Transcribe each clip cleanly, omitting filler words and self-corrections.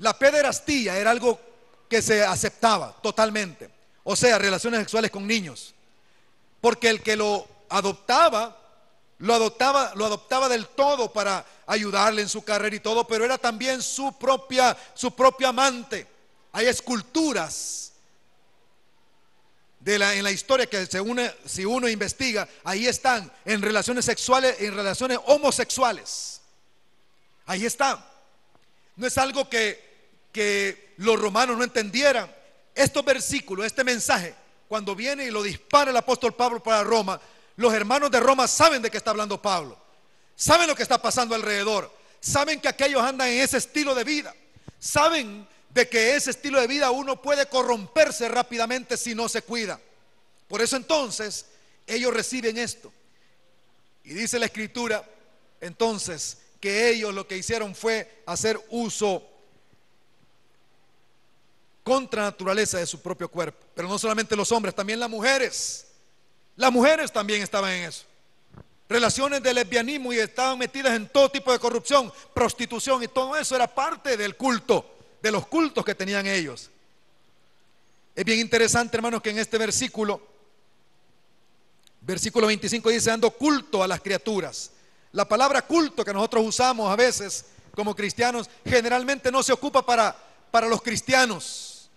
La pederastía era algo que se aceptaba totalmente, o sea, relaciones sexuales con niños, porque el que lo adoptaba del todo para ayudarle en su carrera y todo, pero era también su propio amante. Hay esculturas en la historia que si uno investiga, ahí están, en relaciones sexuales, en relaciones homosexuales. Ahí está. No es algo que los romanos no entendieran. Estos versículos, este mensaje, cuando viene y lo dispara el apóstol Pablo para Roma, los hermanos de Roma saben de qué está hablando Pablo, saben lo que está pasando alrededor, saben que aquellos andan en ese estilo de vida, saben de que ese estilo de vida uno puede corromperse rápidamente si no se cuida. Por eso entonces ellos reciben esto. Y dice la escritura entonces que ellos lo que hicieron fue hacer uso contra naturaleza de su propio cuerpo. Pero no solamente los hombres, también las mujeres. Las mujeres también estaban en eso. Relaciones de lesbianismo, y estaban metidas en todo tipo de corrupción, prostitución, y todo eso era parte del culto, de los cultos que tenían ellos. Es bien interesante, hermanos, que en este versículo 25 dice: dando culto a las criaturas. La palabra culto que nosotros usamos a veces como cristianos generalmente no se ocupa para los cristianos.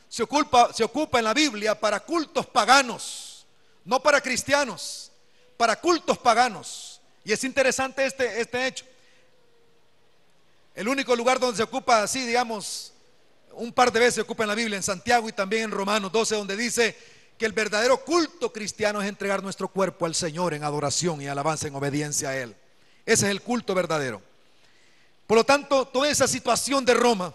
Se ocupa en la Biblia para cultos paganos, no para cristianos, para cultos paganos. Y es interesante este hecho. El único lugar donde se ocupa así, digamos, un par de veces se ocupa en la Biblia, en Santiago y también en Romanos 12, donde dice que el verdadero culto cristiano es entregar nuestro cuerpo al Señor en adoración y alabanza, en obediencia a Él. Ese es el culto verdadero. Por lo tanto, toda esa situación de Roma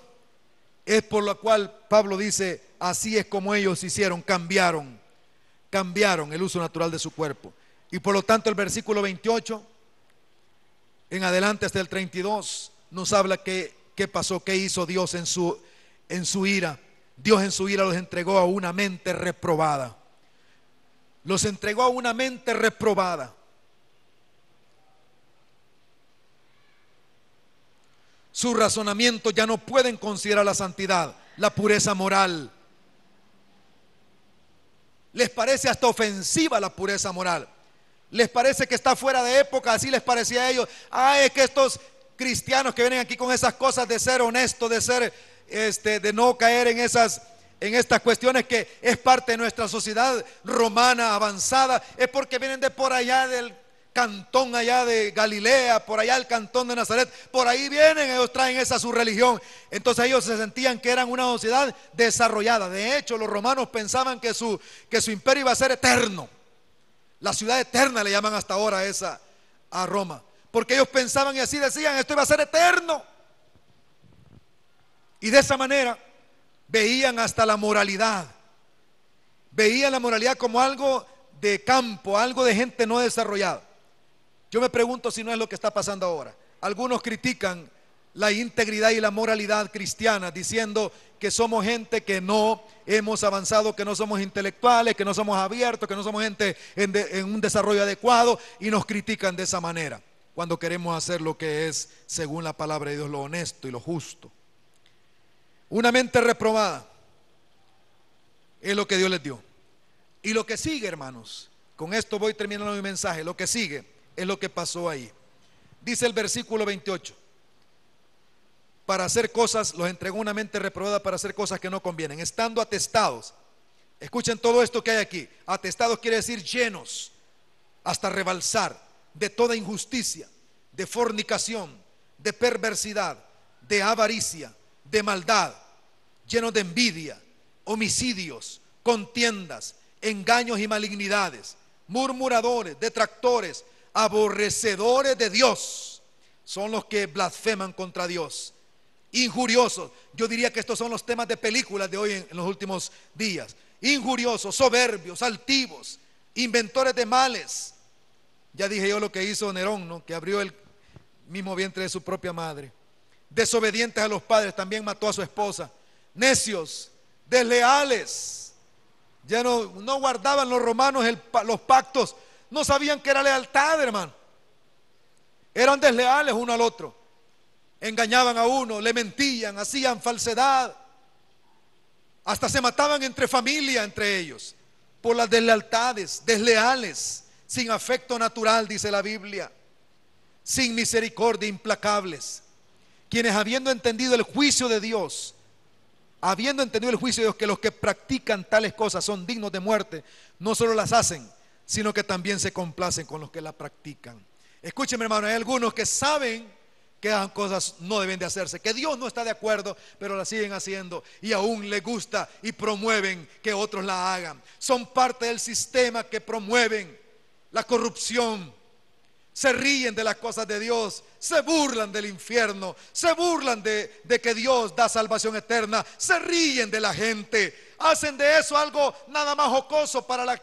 es por la cual Pablo dice: así es como ellos hicieron, cambiaron el uso natural de su cuerpo. Y por lo tanto el versículo 28 en adelante hasta el 32 nos habla qué pasó, qué hizo Dios en su ira. Dios en su ira los entregó a una mente reprobada. Los entregó a una mente reprobada. Su razonamiento ya no pueden considerar la santidad, la pureza moral. Les parece hasta ofensiva la pureza moral. Les parece que está fuera de época, así les parecía a ellos. Es que estos cristianos que vienen aquí con esas cosas de ser honesto, de ser de no caer en estas cuestiones que es parte de nuestra sociedad romana avanzada, es porque vienen de por allá del cantón allá de Galilea, por allá el cantón de Nazaret, por ahí vienen, ellos traen esa su religión. Entonces ellos se sentían que eran una sociedad desarrollada. De hecho, los romanos pensaban que su imperio iba a ser eterno. La ciudad eterna le llaman hasta ahora a Roma, porque ellos pensaban y así decían: esto iba a ser eterno. Y de esa manera veían hasta la moralidad. Veían la moralidad como algo de campo, algo de gente no desarrollada. Yo me pregunto si no es lo que está pasando ahora. Algunos critican la integridad y la moralidad cristiana, diciendo que somos gente que no hemos avanzado, que no somos intelectuales, que no somos abiertos, que no somos gente en un desarrollo adecuado, y nos critican de esa manera, cuando queremos hacer lo que es, según la palabra de Dios, lo honesto y lo justo. Una mente reprobada es lo que Dios les dio. Y lo que sigue, hermanos, con esto voy terminando mi mensaje, lo que sigue es lo que pasó ahí. Dice el versículo 28: para hacer cosas, los entregó una mente reprobada para hacer cosas que no convienen, estando atestados. Escuchen todo esto que hay aquí. Atestados quiere decir llenos, hasta rebalsar, de toda injusticia, de fornicación, de perversidad, de avaricia, de maldad, llenos de envidia, homicidios, contiendas, engaños y malignidades, murmuradores, detractores, aborrecedores de Dios. Son los que blasfeman contra Dios. Injuriosos. Yo diría que estos son los temas de películas de hoy en los últimos días. Injuriosos, soberbios, altivos, inventores de males. Ya dije yo lo que hizo Nerón, ¿no? Que abrió el mismo vientre de su propia madre. Desobedientes a los padres, también mató a su esposa. Necios, desleales. Ya no guardaban los romanos los pactos. No sabían que era lealtad, hermano. Eran desleales uno al otro. engañaban a uno, le mentían, hacían falsedad, hasta se mataban entre familia, entre ellos, por las deslealtades, desleales, sin afecto natural, dice la Biblia, sin misericordia, implacables, quienes habiendo entendido el juicio de Dios, que los que practican tales cosas son dignos de muerte, no solo las hacen, sino que también se complacen con los que la practican. Escúcheme, hermano, hay algunos que saben que esas cosas no deben de hacerse, que Dios no está de acuerdo, pero las siguen haciendo y aún les gusta y promueven que otros la hagan. Son parte del sistema que promueven la corrupción. Se ríen de las cosas de Dios, se burlan del infierno, se burlan de que Dios da salvación eterna, se ríen de la gente, hacen de eso algo nada más jocoso para las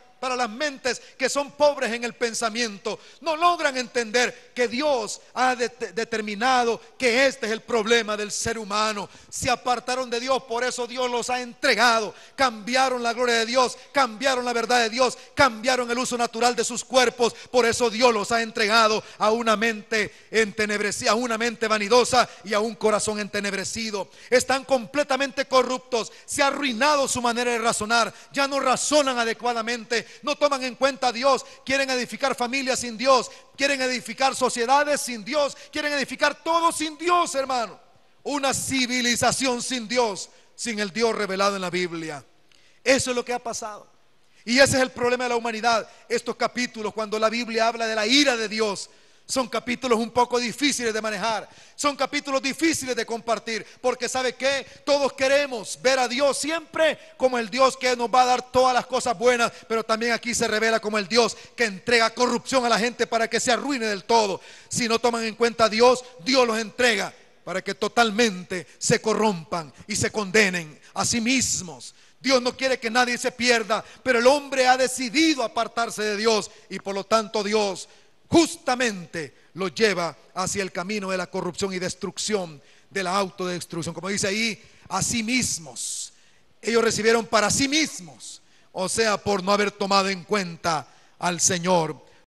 mentes que son pobres en el pensamiento. No logran entender que Dios ha determinado que este es el problema del ser humano. Se apartaron de Dios, por eso Dios los ha entregado. Cambiaron la gloria de Dios, cambiaron la verdad de Dios, cambiaron el uso natural de sus cuerpos. Por eso Dios los ha entregado a una mente entenebrecida, a una mente vanidosa y a un corazón entenebrecido. Están completamente corruptos, se ha arruinado su manera de razonar, ya no razonan adecuadamente, no toman en cuenta a Dios, quieren edificar familias sin Dios, quieren edificar sociedades sin Dios, quieren edificar todo sin Dios, hermano. Una civilización sin Dios, sin el Dios revelado en la Biblia. Eso es lo que ha pasado. Y ese es el problema de la humanidad. Estos capítulos, cuando la Biblia habla de la ira de Dios, son capítulos un poco difíciles de manejar, son capítulos difíciles de compartir, porque ¿sabe qué? Todos queremos ver a Dios siempre como el Dios que nos va a dar todas las cosas buenas, pero también aquí se revela como el Dios que entrega corrupción a la gente para que se arruine del todo. Si no toman en cuenta a Dios, Dios los entrega para que totalmente se corrompan y se condenen a sí mismos. Dios no quiere que nadie se pierda, pero el hombre ha decidido apartarse de Dios y por lo tanto Dios justamente lo lleva hacia el camino de la corrupción y destrucción, de la autodestrucción. Como dice ahí, a sí mismos. Ellos recibieron para sí mismos, o sea, por no haber tomado en cuenta al Señor